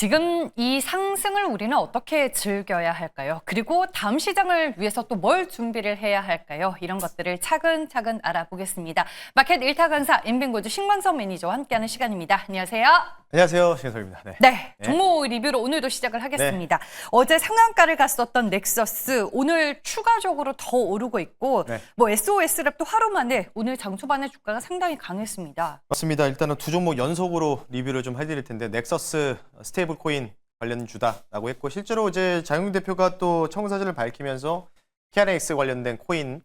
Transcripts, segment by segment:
지금 이 상승을 우리는 어떻게 즐겨야 할까요? 그리고 다음 시장을 위해서 또 뭘 준비를 해야 할까요? 이런 것들을 차근차근 알아보겠습니다. 마켓 1타 강사 인빙고주 신광석 매니저와 함께하는 시간입니다. 안녕하세요. 안녕하세요, 신성입니다. 네, 종목 리뷰로 오늘도 시작을 하겠습니다. 어제 상한가를 갔었던 넥서스 오늘 추가적으로 더 오르고 있고 뭐 SOS랩도 하루 만에 오늘 장 초반에 주가가 상당히 강했습니다. 맞습니다. 일단은 두 종목 연속으로 리뷰를 좀 해드릴 텐데 넥서스 스테이블 코인 관련주다라고 했고 실제로 이제 장용 대표가 또 청사진을 밝히면서 KRX 관련된 코인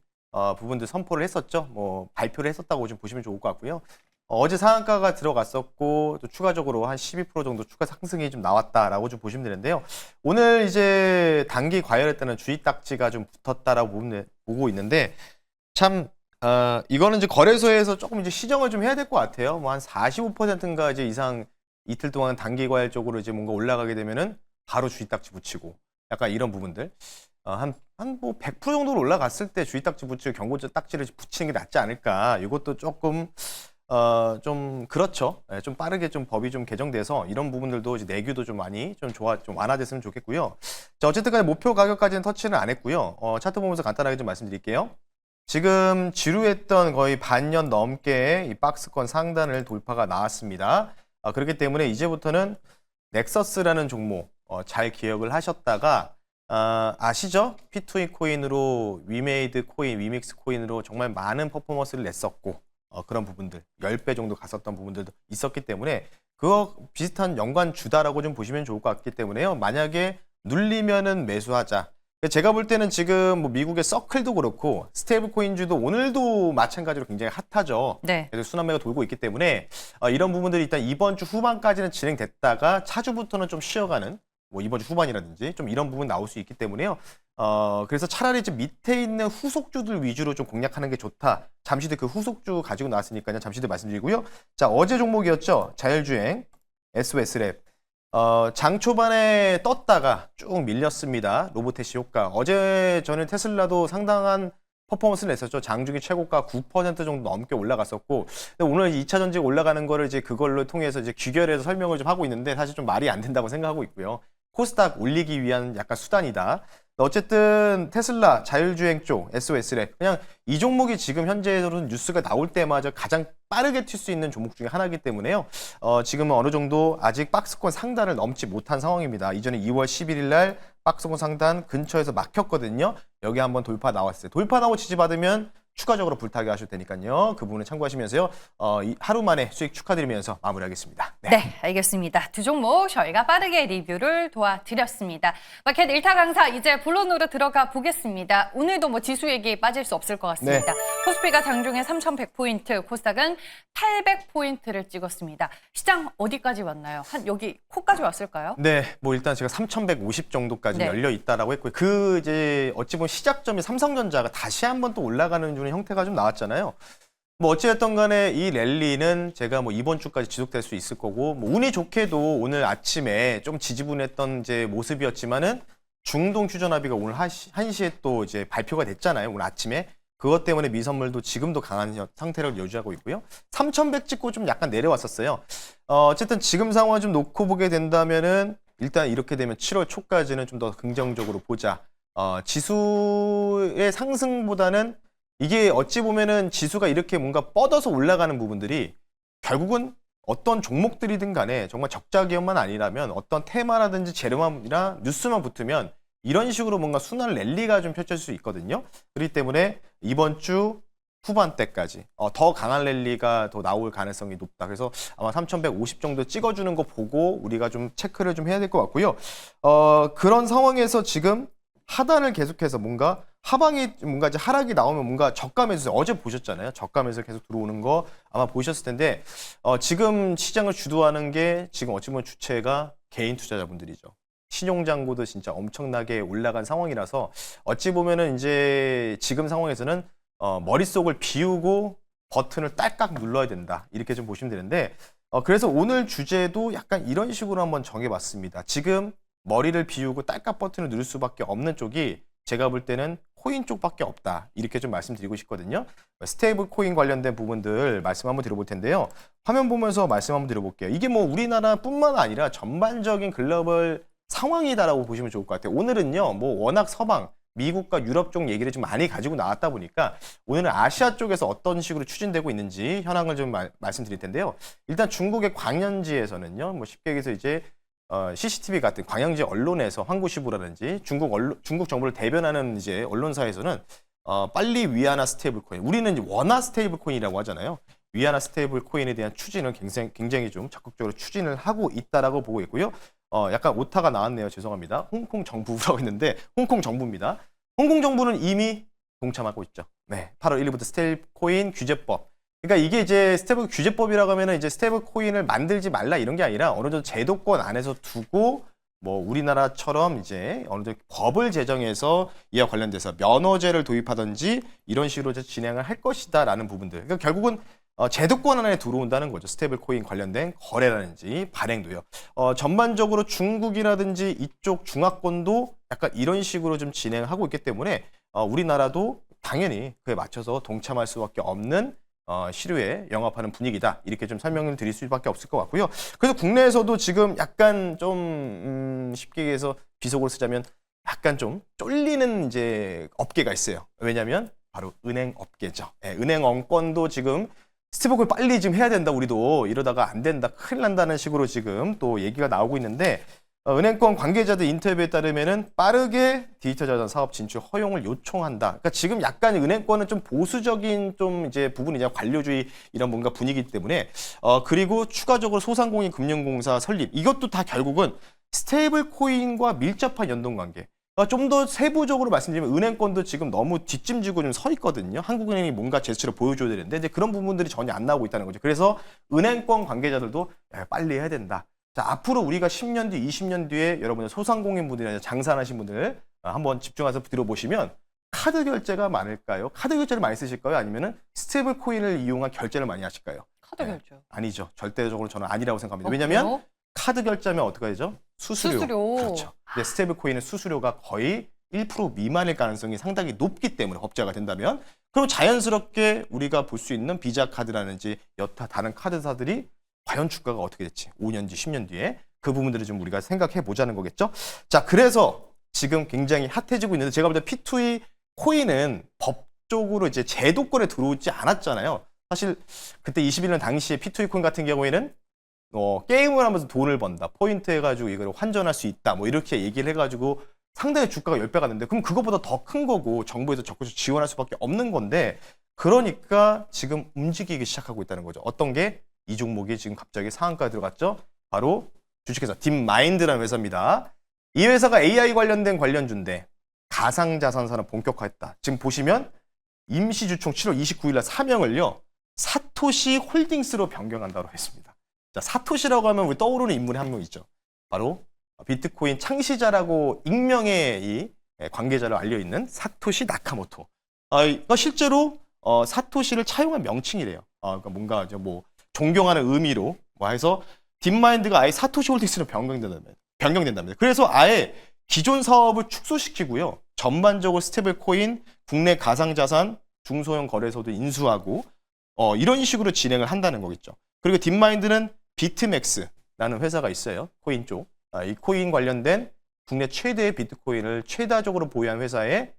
부분들 선포를 했었죠. 뭐 발표를 했었다고 좀 보시면 좋을 것 같고요. 어제 상한가가 들어갔었고 또 추가적으로 한 12% 정도 추가 상승이 좀 나왔다라고 좀 보시면 되는데요. 오늘 이제 단기 과열했다는 주의 딱지가 좀 붙었다라고 보고 있는데 참 이거는 이제 거래소에서 조금 이제 시정을 좀 해야 될 것 같아요. 뭐 한 45%인가 이제 이상 이틀 동안 단기 과열 쪽으로 이제 뭔가 올라가게 되면은 바로 주의 딱지 붙이고 약간 이런 부분들 한 뭐 100% 정도로 올라갔을 때 주의 딱지 붙이고 경고적 딱지를 붙이는 게 낫지 않을까. 이것도 조금 좀 그렇죠. 네, 좀 빠르게 좀 법이 좀 개정돼서 이런 부분들도 이제 내규도 좀 많이 좀 완화됐으면 좋겠고요. 자, 어쨌든 간에 목표 가격까지는 터치는 안 했고요. 차트 보면서 간단하게 좀 말씀드릴게요. 지금 지루했던 거의 반년 넘게 이 박스권 상단을 돌파가 나왔습니다. 그렇기 때문에 이제부터는 넥서스라는 종목 잘 기억을 하셨다가 아시죠? P2E 코인으로 위메이드 코인, 위믹스 코인으로 정말 많은 퍼포먼스를 냈었고 그런 부분들 10배 정도 갔었던 부분들도 있었기 때문에 그거 비슷한 연관 주다라고 좀 보시면 좋을 것 같기 때문에요. 만약에 눌리면은 매수하자. 제가 볼 때는 지금 뭐 미국의 서클도 그렇고 스테이블 코인주도 오늘도 마찬가지로 굉장히 핫하죠. 네. 그래서 순환매가 돌고 있기 때문에 이런 부분들이 일단 이번 주 후반까지는 진행됐다가 차주부터는 좀 쉬어가는 뭐 이번 주 후반이라든지 좀 이런 부분 나올 수 있기 때문에요. 그래서 차라리 지금 밑에 있는 후속주들 위주로 좀 공략하는 게 좋다. 잠시 뒤 그 후속주 가지고 나왔으니까요. 잠시 뒤 말씀드리고요. 자, 어제 종목이었죠. 자율주행 SOS랩. 장 초반에 떴다가 쭉 밀렸습니다. 로보테시 효과. 어제 저는 테슬라도 상당한 퍼포먼스를 냈었죠. 장중에 최고가 9% 정도 넘게 올라갔었고, 근데 오늘 2차 전지 올라가는 거를 이제 그걸로 통해서 이제 귀결해서 설명을 좀 하고 있는데 사실 좀 말이 안 된다고 생각하고 있고요. 코스닥 올리기 위한 약간 수단이다. 어쨌든 테슬라 자율주행 쪽 SOS랩 그냥 이 종목이 지금 현재로는 뉴스가 나올 때마다 가장 빠르게 튈 수 있는 종목 중에 하나이기 때문에요. 지금은 어느 정도 아직 박스권 상단을 넘지 못한 상황입니다. 이전에 2월 11일 날 박스권 상단 근처에서 막혔거든요. 여기 한번 돌파 나왔어요. 돌파 나오고 지지받으면 추가적으로 불타게 하셔도 되니까요. 그 부분을 참고하시면서요. 하루 만에 수익 축하드리면서 마무리하겠습니다. 네, 알겠습니다. 두 종목 저희가 빠르게 리뷰를 도와드렸습니다. 마켓 1타 강사 이제 본론으로 들어가 보겠습니다. 오늘도 뭐 지수 얘기 빠질 수 없을 것 같습니다. 코스피가 장중에 3,100포인트, 코스닥은 800포인트를 찍었습니다. 시장 어디까지 왔나요? 한 여기 코까지 왔을까요? 네, 뭐 일단 제가 3,150 정도까지 열려 있다라고 했고요. 그 이제 어찌 보면 시작점이 삼성전자가 다시 한번 또 올라가는 주는 형태가 좀 나왔잖아요. 뭐 어찌됐든 간에 이 랠리는 제가 뭐 이번 주까지 지속될 수 있을 거고 뭐 운이 좋게도 오늘 아침에 좀 지지분했던 이제 모습이었지만은 중동 휴전합의가 오늘 1시에 또 이제 발표가 됐잖아요. 오늘 아침에. 그것 때문에 미선물도 지금도 강한 상태를 유지하고 있고요. 3,100 찍고 좀 약간 내려왔었어요. 어쨌든 지금 상황을 좀 놓고 보게 된다면은 일단 이렇게 되면 7월 초까지는 좀 더 긍정적으로 보자. 지수의 상승보다는 이게 어찌 보면은 지수가 이렇게 뭔가 뻗어서 올라가는 부분들이 결국은 어떤 종목들이든 간에 정말 적자 기업만 아니라면 어떤 테마라든지 재료만이나 뉴스만 붙으면 이런 식으로 뭔가 순환 랠리가 좀 펼쳐질 수 있거든요. 그렇기 때문에 이번 주 후반 때까지 더 강한 랠리가 더 나올 가능성이 높다. 그래서 아마 3,150 정도 찍어주는 거 보고 우리가 좀 체크를 좀 해야 될 것 같고요. 그런 상황에서 지금 하단을 계속해서 뭔가 하방이 뭔가 이제 하락이 나오면 뭔가 저가 매수 어제 보셨잖아요. 저가 매수 계속 들어오는 거 아마 보셨을 텐데 지금 시장을 주도하는 게 지금 어찌 보면 주체가 개인 투자자분들이죠. 신용잔고도 진짜 엄청나게 올라간 상황이라서 어찌 보면은 이제 지금 상황에서는 머릿속을 비우고 버튼을 딸깍 눌러야 된다. 이렇게 좀 보시면 되는데 그래서 오늘 주제도 약간 이런 식으로 한번 정해봤습니다. 지금 머리를 비우고 딸깍 버튼을 누를 수밖에 없는 쪽이 제가 볼 때는 코인 쪽밖에 없다. 이렇게 좀 말씀드리고 싶거든요. 스테이블 코인 관련된 부분들 말씀 한번 드려볼 텐데요. 화면 보면서 말씀 한번 드려볼게요. 이게 뭐 우리나라뿐만 아니라 전반적인 글로벌 상황이다라고 보시면 좋을 것 같아요. 오늘은요, 뭐 워낙 서방, 미국과 유럽 쪽 얘기를 좀 많이 가지고 나왔다 보니까 오늘은 아시아 쪽에서 어떤 식으로 추진되고 있는지 현황을 좀 말씀드릴 텐데요. 일단 중국의 광연지에서는요, 뭐 쉽게 얘기해서 이제 CCTV 같은 광양지 언론에서 황구시부라든지 중국 정부를 대변하는 이제 언론사에서는 빨리 위안화 스테이블 코인, 우리는 이제 원화 스테이블 코인이라고 하잖아요. 위안화 스테이블 코인에 대한 추진을 굉장히 좀 적극적으로 추진을 하고 있다라고 보고 있고요. 약간 오타가 나왔네요. 죄송합니다. 홍콩 정부라고 했는데 홍콩 정부입니다. 홍콩 정부는 이미 동참하고 있죠. 네, 8월 1일부터 스테이블 코인 규제법. 그러니까 이게 이제 스테이블 규제법이라고 하면은 이제 스테이블 코인을 만들지 말라 이런 게 아니라 어느 정도 제도권 안에서 두고 뭐 우리나라처럼 이제 어느 정도 법을 제정해서 이와 관련돼서 면허제를 도입하든지 이런 식으로 진행을 할 것이다라는 부분들. 그러니까 결국은 제도권 안에 들어온다는 거죠. 스테이블 코인 관련된 거래라든지 발행도요. 전반적으로 중국이라든지 이쪽 중화권도 약간 이런 식으로 좀 진행하고 있기 때문에 우리나라도 당연히 그에 맞춰서 동참할 수밖에 없는 시류에 영합하는 분위기다. 이렇게 좀 설명을 드릴 수밖에 없을 것 같고요. 그래서 국내에서도 지금 약간 좀 쉽게 얘기해서 비속어를 쓰자면 약간 좀 쫄리는 이제 업계가 있어요. 왜냐하면 바로 은행 업계죠. 예, 은행 업권도 지금 스테이블코인 빨리 지금 해야 된다. 우리도 이러다가 안 된다. 큰일 난다는 식으로 지금 또 얘기가 나오고 있는데 은행권 관계자들 인터뷰에 따르면은 빠르게 디지털 자산 사업 진출 허용을 요청한다. 그러니까 지금 약간 은행권은 좀 보수적인 좀 이제 부분이냐 관료주의 이런 뭔가 분위기 때문에 그리고 추가적으로 소상공인 금융공사 설립 이것도 다 결국은 스테이블 코인과 밀접한 연동 관계. 좀 더 세부적으로 말씀드리면 은행권도 지금 너무 뒷짐지고 좀 서 있거든요. 한국은행이 뭔가 제스처를 보여줘야 되는데 이제 그런 부분들이 전혀 안 나오고 있다는 거죠. 그래서 은행권 관계자들도 야, 빨리 해야 된다. 자, 앞으로 우리가 10년 뒤, 20년 뒤에 여러분들 소상공인 분들이나 장사하신 분들 한번 집중해서 들어보시면 카드 결제가 많을까요? 카드 결제를 많이 쓰실까요? 아니면은 스테이블 코인을 이용한 결제를 많이 하실까요? 카드 결제. 아니죠. 절대적으로 저는 아니라고 생각합니다. 왜냐하면 그래요? 카드 결제하면 어떻게 되죠? 수수료. 그렇죠. 근데 스테이블 코인은 수수료가 거의 1% 미만일 가능성이 상당히 높기 때문에 법제화가 된다면 그럼 자연스럽게 우리가 볼 수 있는 비자 카드라든지 여타 다른 카드사들이 과연 주가가 어떻게 될지 5년 뒤, 10년 뒤에 그 부분들을 좀 우리가 생각해 보자는 거겠죠. 자, 그래서 지금 굉장히 핫해지고 있는데 제가 볼 때 P2E 코인은 법적으로 이제 제도권에 들어오지 않았잖아요. 사실 그때 21년 당시에 P2E 코인 같은 경우에는 게임을 하면서 돈을 번다. 포인트 해가지고 이걸 환전할 수 있다. 뭐 이렇게 얘기를 해가지고 상당히 주가가 10배가 됐는데 그럼 그것보다 더 큰 거고 정부에서 적극적으로 지원할 수밖에 없는 건데 그러니까 지금 움직이기 시작하고 있다는 거죠. 어떤 게 이 종목이 지금 갑자기 상한가에 들어갔죠. 바로 주식회사 딥마인드라는 회사입니다. 이 회사가 AI 관련된 관련주인데 가상자산 산업 본격화했다. 지금 보시면 임시주총 7월 29일 날 사명을요. 사토시 홀딩스로 변경한다고 했습니다. 자, 사토시라고 하면 우리 떠오르는 인물이 한 명 있죠. 바로 비트코인 창시자라고 익명의 이 관계자로 알려있는 사토시 나카모토. 이거 실제로 사토시를 차용한 명칭이래요. 그러니까 뭔가 이제 뭐 존경하는 의미로 해서 딥마인드가 아예 사토시 홀딩스로 변경된답니다. 그래서 아예 기존 사업을 축소시키고요. 전반적으로 스테이블 코인, 국내 가상자산, 중소형 거래소도 인수하고 이런 식으로 진행을 한다는 거겠죠. 그리고 딥마인드는 비트맥스라는 회사가 있어요. 코인 쪽. 이 코인 관련된 국내 최대의 비트코인을 최다적으로 보유한 회사의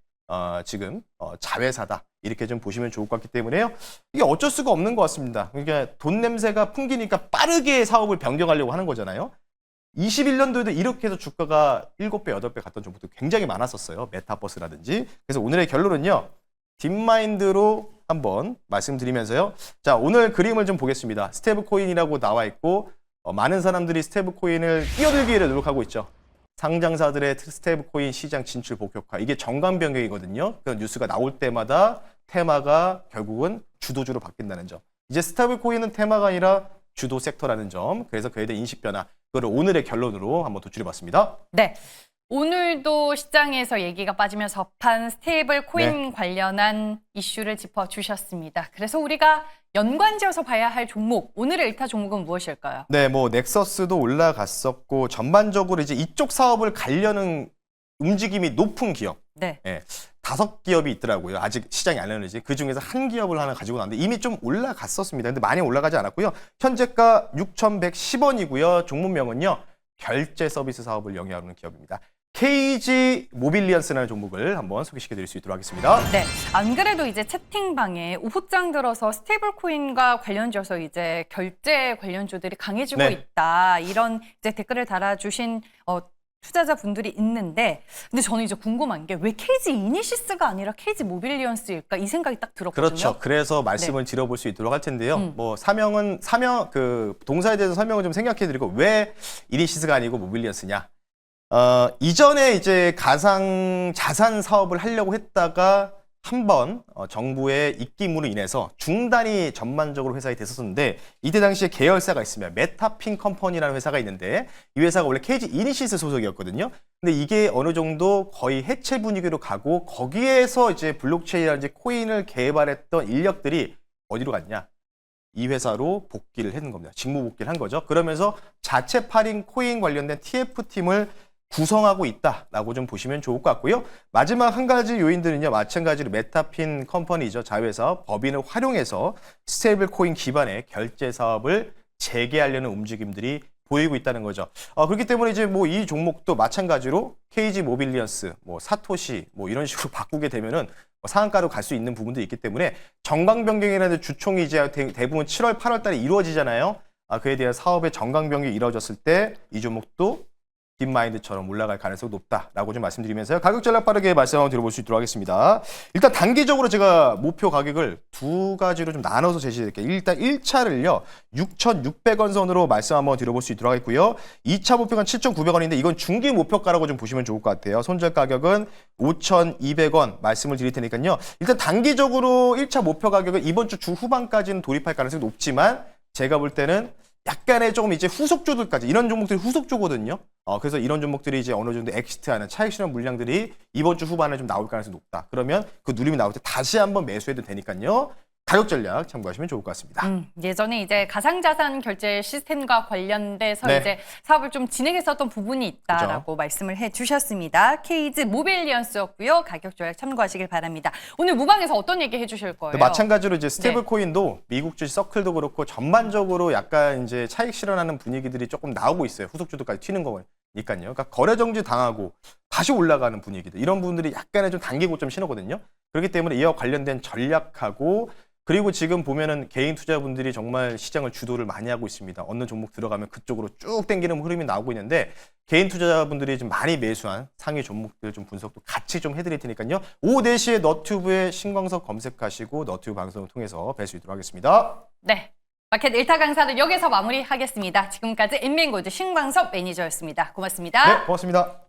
지금 자회사다. 이렇게 좀 보시면 좋을 것 같기 때문에요. 이게 어쩔 수가 없는 것 같습니다. 그러니까 돈 냄새가 풍기니까 빠르게 사업을 변경하려고 하는 거잖아요. 21년도에도 이렇게 해서 주가가 7배, 8배 갔던 종목도 굉장히 많았었어요. 메타버스라든지. 그래서 오늘의 결론은요. 딥마인드로 한번 말씀드리면서요. 자, 오늘 그림을 좀 보겠습니다. 스테이블 코인이라고 나와 있고 많은 사람들이 스테이블 코인을 끼어들기를 노력하고 있죠. 상장사들의 스테이블 코인 시장 진출 본격화. 이게 정관 변경이거든요. 그런 뉴스가 나올 때마다 테마가 결국은 주도주로 바뀐다는 점. 이제 스테이블 코인은 테마가 아니라 주도 섹터라는 점. 그래서 그에 대한 인식 변화. 그걸 오늘의 결론으로 한번 도출해봤습니다. 네. 오늘도 시장에서 얘기가 빠지면 섭한 스테이블 코인 관련한 이슈를 짚어주셨습니다. 그래서 우리가 연관지어서 봐야 할 종목, 오늘의 1타 종목은 무엇일까요? 네, 뭐 넥서스도 올라갔었고 전반적으로 이제 이쪽 사업을 가려는 움직임이 높은 기업. 네. 예, 5기업이 있더라고요. 아직 시장이 안 열리지. 그 중에서 한 기업을 하나 가지고 나왔는데 이미 좀 올라갔었습니다. 근데 많이 올라가지 않았고요. 현재가 6,110원이고요. 종목명은요. 결제 서비스 사업을 영위하는 기업입니다. KG 모빌리언스라는 종목을 한번 소개시켜 드릴 수 있도록 하겠습니다. 네, 안 그래도 이제 채팅방에 오후장 들어서 스테이블 코인과 관련져서 이제 결제 관련주들이 강해지고 네. 있다. 이런 이제 댓글을 달아주신 투자자분들이 있는데, 근데 저는 이제 궁금한 게 왜 KG 이니시스가 아니라 KG 모빌리언스일까? 이 생각이 딱 들었거든요. 그렇죠. 그래서 말씀을 드려볼 수 있도록 할 텐데요. 뭐 사명 그 동사에 대해서 설명을 좀 생각해 드리고 왜 이니시스가 아니고 모빌리언스냐. 이전에 이제 가상 자산 사업을 하려고 했다가 한번 정부의 입김으로 인해서 중단이 전반적으로 회사에 됐었는데 이때 당시에 계열사가 있습니다. 메타핀 컴퍼니라는 회사가 있는데 이 회사가 원래 KG 이니시스 소속이었거든요. 근데 이게 어느 정도 거의 해체 분위기로 가고 거기에서 이제 블록체인이라든지 코인을 개발했던 인력들이 어디로 갔냐? 이 회사로 복귀를 했는 겁니다. 직무 복귀를 한 거죠. 그러면서 자체 팔인 코인 관련된 TF팀을 구성하고 있다라고 좀 보시면 좋을 것 같고요. 마지막 한 가지 요인들은요. 마찬가지로 메타핀 컴퍼니죠. 자회사 법인을 활용해서 스테이블 코인 기반의 결제 사업을 재개하려는 움직임들이 보이고 있다는 거죠. 그렇기 때문에 이제 뭐 이 종목도 마찬가지로 KG 모빌리언스, 뭐 사토시 뭐 이런 식으로 바꾸게 되면은 상한가로 갈 수 있는 부분도 있기 때문에 정강 변경이라는 주총이 이제 대부분 7월, 8월 달에 이루어지잖아요. 그에 대한 사업의 정강 변경이 이루어졌을 때 이 종목도 딥마인드처럼 올라갈 가능성이 높다라고 좀 말씀드리면서요. 가격 전략 빠르게 말씀 한번 드려볼 수 있도록 하겠습니다. 일단 단기적으로 제가 목표 가격을 두 가지로 좀 나눠서 제시드릴게요. 일단 1차를요. 6,600원 선으로 말씀 한번 드려볼 수 있도록 하겠고요. 2차 목표가 7,900원인데 이건 중기 목표가라고 좀 보시면 좋을 것 같아요. 손절 가격은 5,200원 말씀을 드릴 테니까요. 일단 단기적으로 1차 목표 가격은 이번 주 후반까지는 돌입할 가능성이 높지만 제가 볼 때는 약간의 조금 이제 후속주들까지 이런 종목들이 후속주거든요. 그래서 이런 종목들이 이제 어느 정도 엑시트하는 차익 실현 물량들이 이번 주 후반에 좀 나올 가능성이 높다. 그러면 그 누림이 나올 때 다시 한번 매수해도 되니까요. 가격 전략 참고하시면 좋을 것 같습니다. 예전에 이제 가상자산 결제 시스템과 관련돼서 네. 이제 사업을 좀 진행했었던 부분이 있다라고 그렇죠. 말씀을 해주셨습니다. KG 모빌리언스였고요. 가격 조약 참고하시길 바랍니다. 오늘 무방에서 어떤 얘기 해주실 거예요? 마찬가지로 이제 스테이블 코인도 미국 주식 서클도 그렇고 전반적으로 약간 이제 차익 실현하는 분위기들이 조금 나오고 있어요. 후속주도까지 튀는 거니까요. 그러니까 거래 정지 당하고 다시 올라가는 분위기들 이런 부분들이 약간의 좀 단기 고점 신호거든요. 그렇기 때문에 이와 관련된 전략하고 그리고 지금 보면은 개인 투자분들이 정말 시장을 주도를 많이 하고 있습니다. 어느 종목 들어가면 그쪽으로 쭉 당기는 흐름이 나오고 있는데 개인 투자분들이 좀 많이 매수한 상위 종목들 좀 분석도 같이 좀 해드릴 테니까요. 오후 4시에 너튜브에 신광석 검색하시고 너튜브 방송을 통해서 뵐 수 있도록 하겠습니다. 네. 마켓 1타 강사는 여기서 마무리하겠습니다. 지금까지 인민골드 신광석 매니저였습니다. 고맙습니다. 네, 고맙습니다.